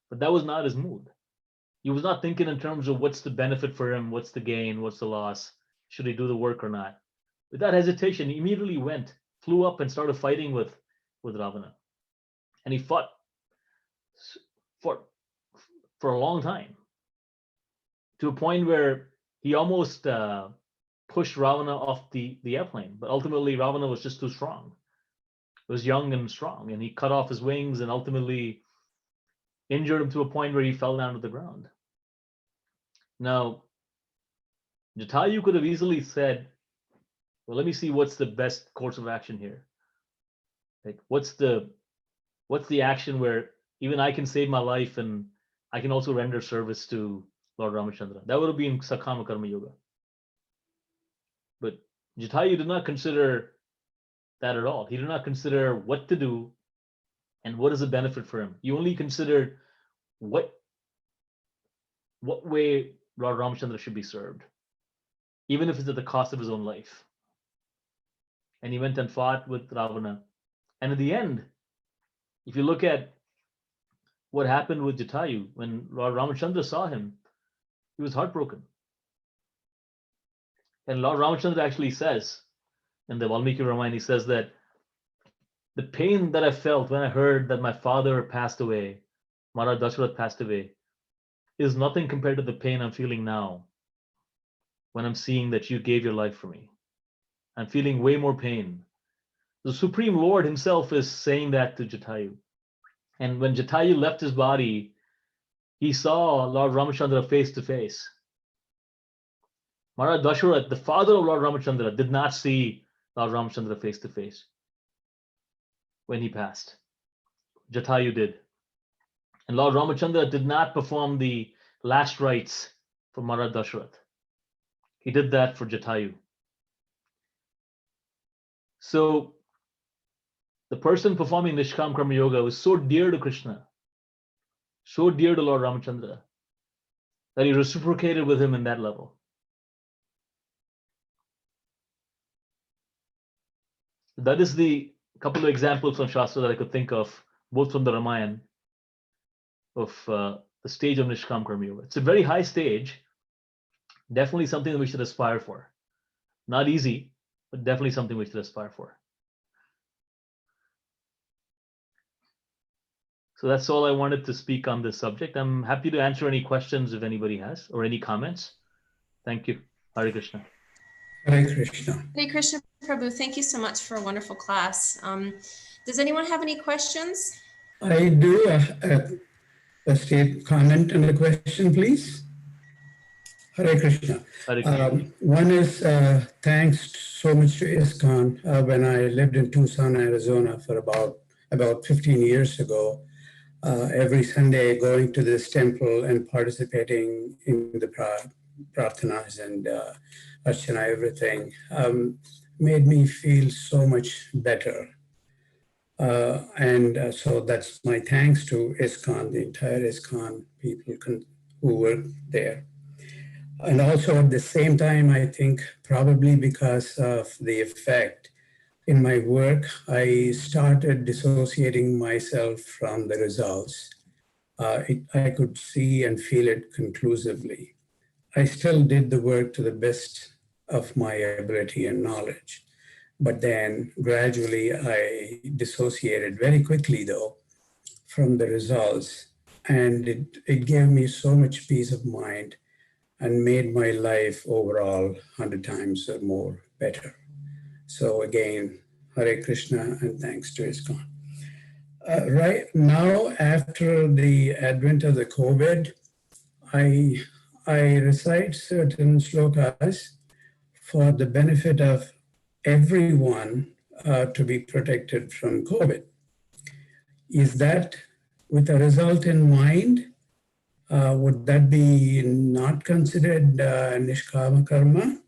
But that was not his mood. He was not thinking in terms of what's the benefit for him, what's the gain, what's the loss, should he do the work or not. Without hesitation, he immediately went, flew up and started fighting with Ravana. And he fought for a long time, to a point where he almost pushed Ravana off the airplane. But ultimately, Ravana was just too strong. He was young and strong, and he cut off his wings and ultimately injured him to a point where he fell down to the ground. Now, Jatayu could have easily said, well, let me see what's the best course of action here. Like, what's the action where even I can save my life and I can also render service to Lord Ramachandra. That would have been Sakama Karma Yoga. But Jatayu did not consider that at all. He did not consider what to do and what is the benefit for him. He only considered what way Lord Ramachandra should be served, even if it's at the cost of his own life. And he went and fought with Ravana. And in the end, if you look at what happened with Jatayu, when Lord Ramachandra saw him, he was heartbroken. And Lord Ramachandra actually says, in the Valmiki Ramayana, he says that the pain that I felt when I heard that my father passed away, Maharaj Dasharath passed away, is nothing compared to the pain I'm feeling now when I'm seeing that you gave your life for me. I'm feeling way more pain. The Supreme Lord himself is saying that to Jatayu. And when Jatayu left his body, he saw Lord Ramachandra face to face. Maharaj Dasharath, the father of Lord Ramachandra, did not see Lord Ramachandra face to face when he passed. Jatayu did. And Lord Ramachandra did not perform the last rites for Maharaj Dasharath. He did that for Jatayu. So the person performing Nishkam Karma Yoga was so dear to Krishna, so dear to Lord Ramachandra, that he reciprocated with him in that level. That is the couple of examples from Shastra that I could think of, both from the Ramayana, of the stage of Nishkam Karma Yoga. It's a very high stage, definitely something that we should aspire for. Not easy, but definitely something we should aspire for. So that's all I wanted to speak on this subject. I'm happy to answer any questions if anybody has, or any comments. Thank you. Hare Krishna. Hare Krishna. Hare Krishna Prabhu, thank you so much for a wonderful class. Does anyone have any questions? I do a state comment and a question, please. Hare Krishna. Hare Krishna. One is thanks so much to ISKCON. When I lived in Tucson, Arizona for about 15 years ago, every Sunday going to this temple and participating in the prarthanas and archana, everything, made me feel so much better. So that's my thanks to ISKCON, the entire ISKCON people who were there. And also at the same time, I think probably because of the effect in my work, I started dissociating myself from the results. I could see and feel it conclusively. I still did the work to the best of my ability and knowledge. But then gradually I dissociated very quickly though from the results. And it gave me so much peace of mind and made my life overall 100 times or more better. So again, Hare Krishna and thanks to ISKCON. Right now, after the advent of the COVID, I recite certain shlokas for the benefit of everyone to be protected from COVID. Is that with a result in mind? Would that be not considered nishkama karma?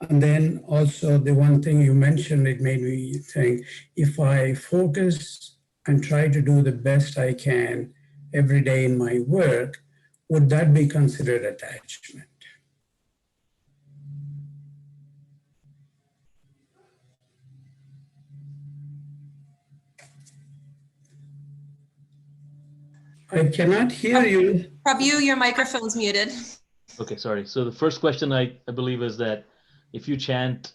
And then also the one thing you mentioned, it made me think, if I focus and try to do the best I can every day in my work, would that be considered attachment? I cannot hear you. Prabhu, your microphone's muted. Okay, sorry. So the first question I believe is that if you chant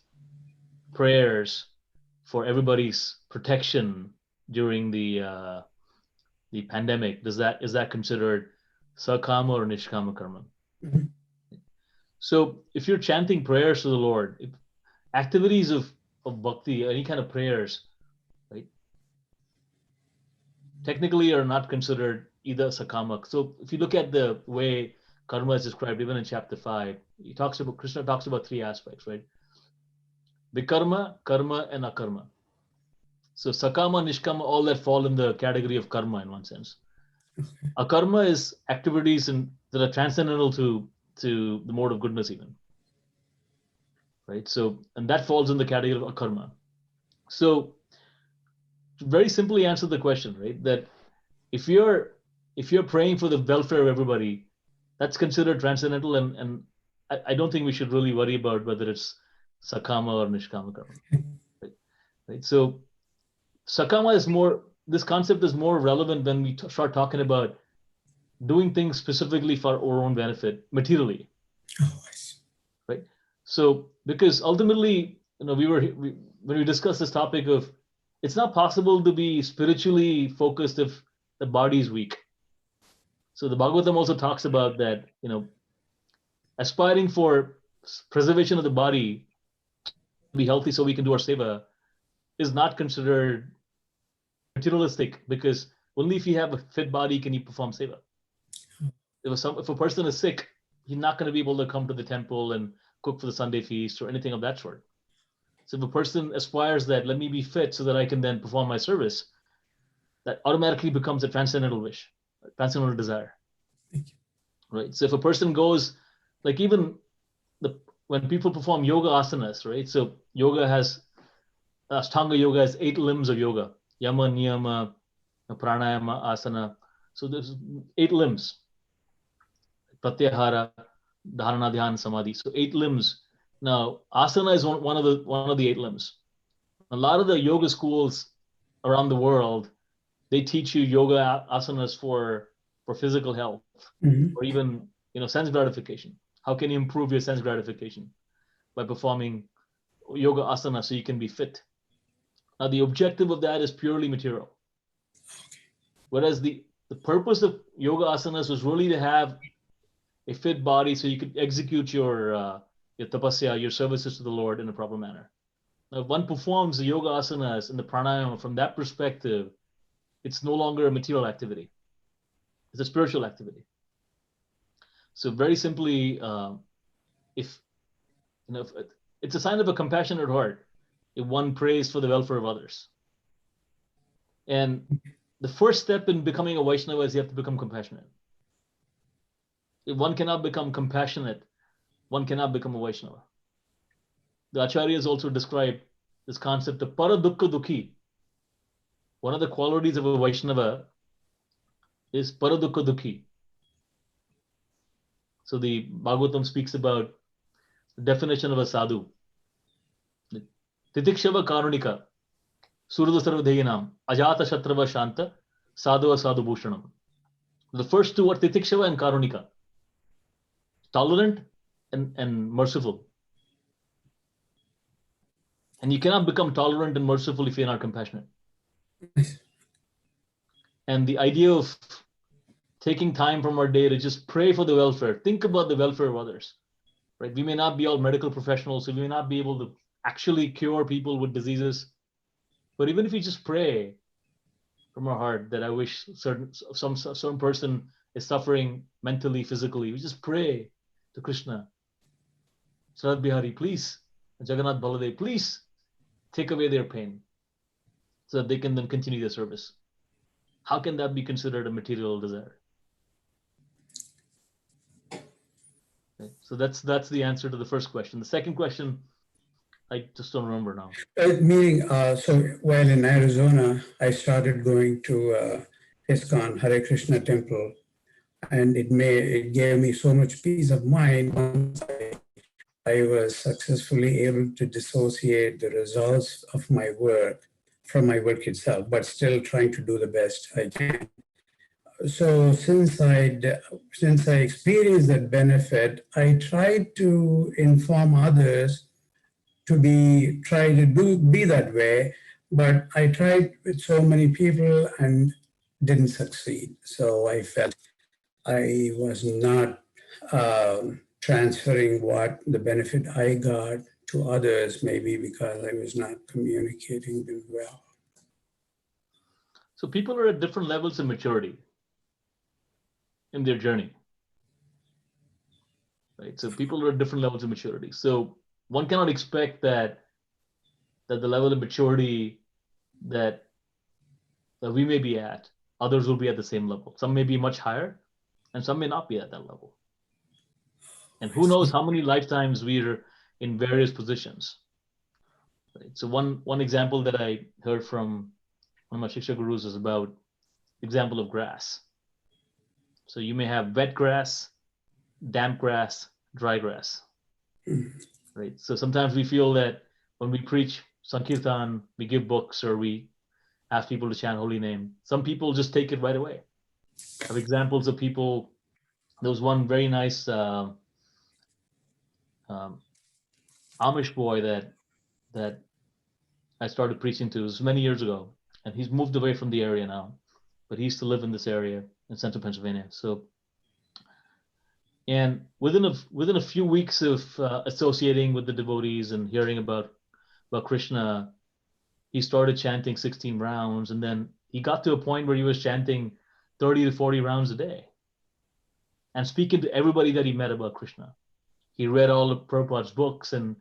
prayers for everybody's protection during the pandemic, is that considered sakama or nishkama karma? Mhm. So if you're chanting prayers to the Lord, activities of bhakti, any kind of prayers, right, technically are not considered either sakama. So if you look at the way karma is described, even in chapter 5, Krishna talks about three aspects, right? Vikarma, karma, and akarma. So sakama, nishkama, all that fall in the category of karma in one sense. Akarma is activities that are transcendental to the mode of goodness even. Right? So, and that falls in the category of akarma. So to very simply answer the question, right? That if you're praying for the welfare of everybody, that's considered transcendental, and I don't think we should really worry about whether it's sakama or nishkama karma. Right? So sakama is more, this concept is more relevant when we start talking about doing things specifically for our own benefit materially. Oh, I see. Right? So because ultimately, when we discussed this topic of, it's not possible to be spiritually focused if the body is weak. So the Bhagavatam also talks about that, aspiring for preservation of the body to be healthy so we can do our seva is not considered materialistic, because only if you have a fit body can you perform seva. If a person is sick, he's not going to be able to come to the temple and cook for the Sunday feast or anything of that sort. So if a person aspires that, let me be fit so that I can then perform my service, that automatically becomes a transcendental wish, a transcendental desire. Right. So if a person goes, like even when people perform yoga asanas, right? So yoga has, Ashtanga yoga has 8 limbs of yoga: yama, niyama, pranayama, asana. So there's 8 limbs: pratyahara, dharana, dhyana, samadhi. So 8 limbs. Now asana is one of the 8 limbs. A lot of the yoga schools around the world, they teach you yoga asanas for physical health, or even sense gratification. How can you improve your sense gratification? By performing yoga asana so you can be fit. Now the objective of that is purely material. Whereas the purpose of yoga asanas was really to have a fit body so you could execute your tapasya, your services to the Lord in a proper manner. Now if one performs the yoga asanas and the pranayama from that perspective, it's no longer a material activity. It's a spiritual activity. So very simply, if it's a sign of a compassionate heart if one prays for the welfare of others. And the first step in becoming a Vaishnava is you have to become compassionate. If one cannot become compassionate, one cannot become a Vaishnava. The Acharyas also describe this concept of para dukkha dukhi. One of the qualities of a Vaishnava is para dukkha dukhi. So the Bhagavatam speaks about the definition of a sadhu. Titikshava karunika, surudha sarvadheyanam, ajata shatrava shanta, sadhu sadhu bhushanam. The first two are titikshava and karunika. Tolerant and merciful. And you cannot become tolerant and merciful if you're not compassionate. And the idea of taking time from our day to just pray for the welfare, think about the welfare of others, right? We may not be all medical professionals, so we may not be able to actually cure people with diseases. But even if you just pray from our heart that I wish some person is suffering mentally, physically, we just pray to Krishna, Sarat Bihari, please, Jagannath Baladev, please take away their pain so that they can then continue their service. How can that be considered a material desire? Okay, so that's the answer to the first question. The second question, I just don't remember now. So while in Arizona, I started going to ISKCON Hare Krishna temple, and it gave me so much peace of mind once I was successfully able to dissociate the results of my work from my work itself, but still trying to do the best I can. So since I experienced that benefit, I tried to inform others to be that way, but I tried with so many people and didn't succeed. So I felt I was not transferring what the benefit I got to others, maybe because I was not communicating them well. So people are at different levels of maturity in their journey, right? So people are at different levels of maturity. So one cannot expect that the level of maturity that we may be at, others will be at the same level. Some may be much higher, and some may not be at that level. And who knows how many lifetimes we're in various positions. Right? So one example that I heard from one of my Shiksha gurus is about example of grass. So you may have wet grass, damp grass, dry grass. Right? So sometimes we feel that when we preach Sankirtan, we give books or we ask people to chant holy name, some people just take it right away. I have examples of people. There was one very nice Amish boy that I started preaching to. It was many years ago, and he's moved away from the area now, but he used to live in this area in central Pennsylvania. So And within a few weeks of associating with the devotees and hearing about Krishna, he started chanting 16 rounds, and then he got to a point where he was chanting 30 to 40 rounds a day and speaking to everybody that he met about Krishna. He read all of Prabhupada's books, and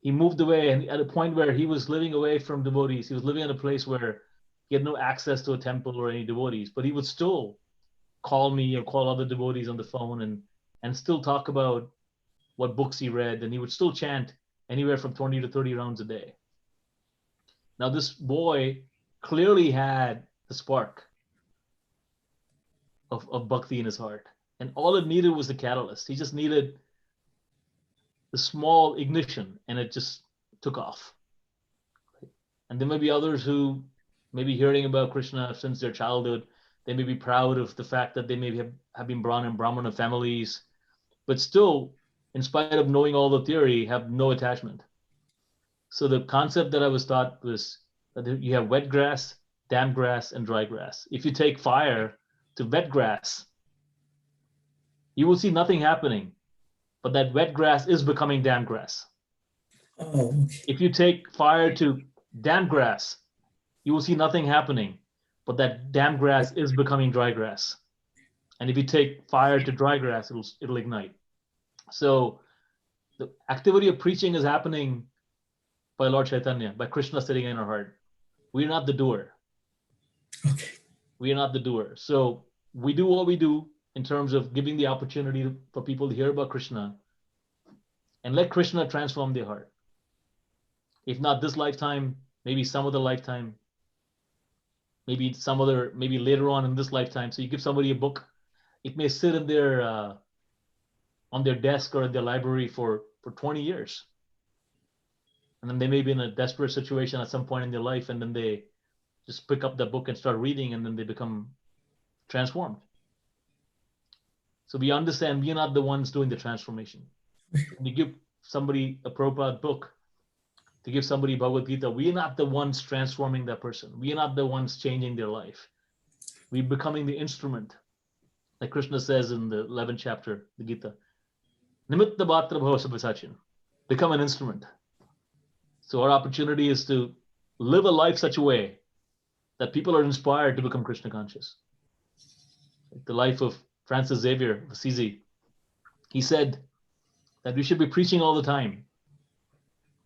he moved away, and at a point where he was living away from devotees. He was living in a place where he had no access to a temple or any devotees, but he would still call me or call other devotees on the phone and still talk about what books he read, and he would still chant anywhere from 20 to 30 rounds a day. Now, this boy clearly had the spark of bhakti in his heart, and all it needed was the catalyst. He just needed the small ignition, and it just took off. And there may be others who may be hearing about Krishna since their childhood. They may be proud of the fact that they may have been born in Brahmana families, but still, in spite of knowing all the theory, have no attachment. So the concept that I was taught was that you have wet grass, damp grass, and dry grass. If you take fire to wet grass, you will see nothing happening, but that wet grass is becoming damp grass. Oh, okay. If you take fire to damp grass, you will see nothing happening, but that damp grass is becoming dry grass. And if you take fire to dry grass, it'll ignite. So the activity of preaching is happening by Lord Chaitanya, by Krishna sitting in our heart. We're not the doer. Okay. We are not the doer. So we do what we do in terms of giving the opportunity for people to hear about Krishna and let Krishna transform their heart. If not this lifetime, maybe some other lifetime, maybe later on in this lifetime. So you give somebody a book, it may sit in their on their desk or in their library for 20 years. And then they may be in a desperate situation at some point in their life, and then they just pick up the book and start reading, and then they become transformed. So we understand we are not the ones doing the transformation. When you give somebody a Prabhupada book, to give somebody Bhagavad-gita, we are not the ones transforming that person. We are not the ones changing their life. We're becoming the instrument. Like Krishna says in the 11th chapter, the Gita, Nimitta Bhatra Bhava Sabhasachin, become an instrument. So our opportunity is to live a life such a way that people are inspired to become Krishna conscious. Like the life of Francis Xavier of Assisi, he said that we should be preaching all the time.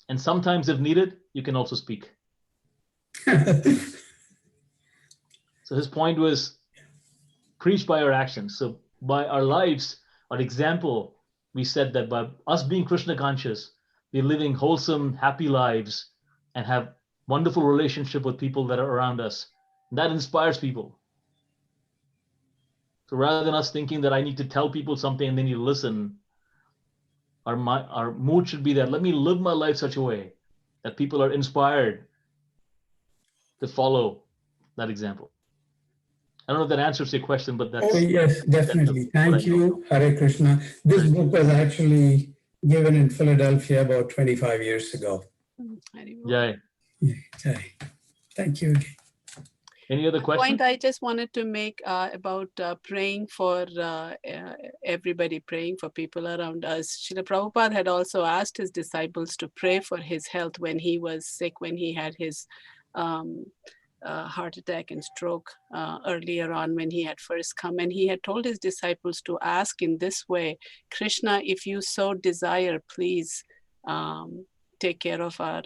And sometimes if needed, you can also speak. So his point was preach by our actions. So by our lives, our example, we said that by us being Krishna conscious, we're living wholesome, happy lives and have wonderful relationship with people that are around us. And that inspires people. So rather than us thinking that I need to tell people something and then you listen, our mood should be that let me live my life such a way that people are inspired to follow that example. I don't know if that answers your question, but that's... Oh, yes, definitely. Thank you, Hare Krishna. This book was actually given in Philadelphia about 25 years ago. Yeah. Okay. Thank you. Any other questions? Point I just wanted to make about praying for everybody, praying for people around us. Srila Prabhupada had also asked his disciples to pray for his health when he was sick, when he had his heart attack and stroke earlier on when he had first come. And he had told his disciples to ask in this way, Krishna, if you so desire, please take care of our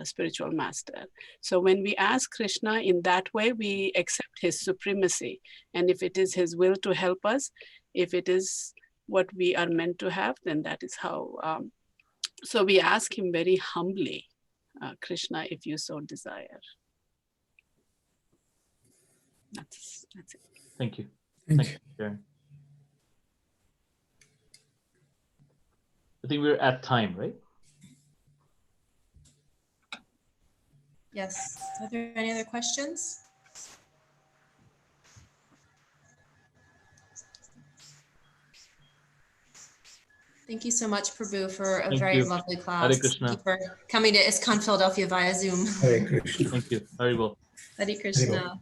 spiritual master. So when we ask Krishna in that way, we accept his supremacy. And if it is his will to help us, if it is what we are meant to have, then that is how. So we ask him very humbly, Krishna, if you so desire. That's it. Thank you. Thank you. Sharon. I think we're at time, right? Yes. Are there any other questions? Thank you so much, Prabhu, for a Thank very you. lovely Hare class. Krishna. Thank you for coming to ISKCON Philadelphia via Zoom. Hare Krishna. Thank you. Very well. Hare Krishna.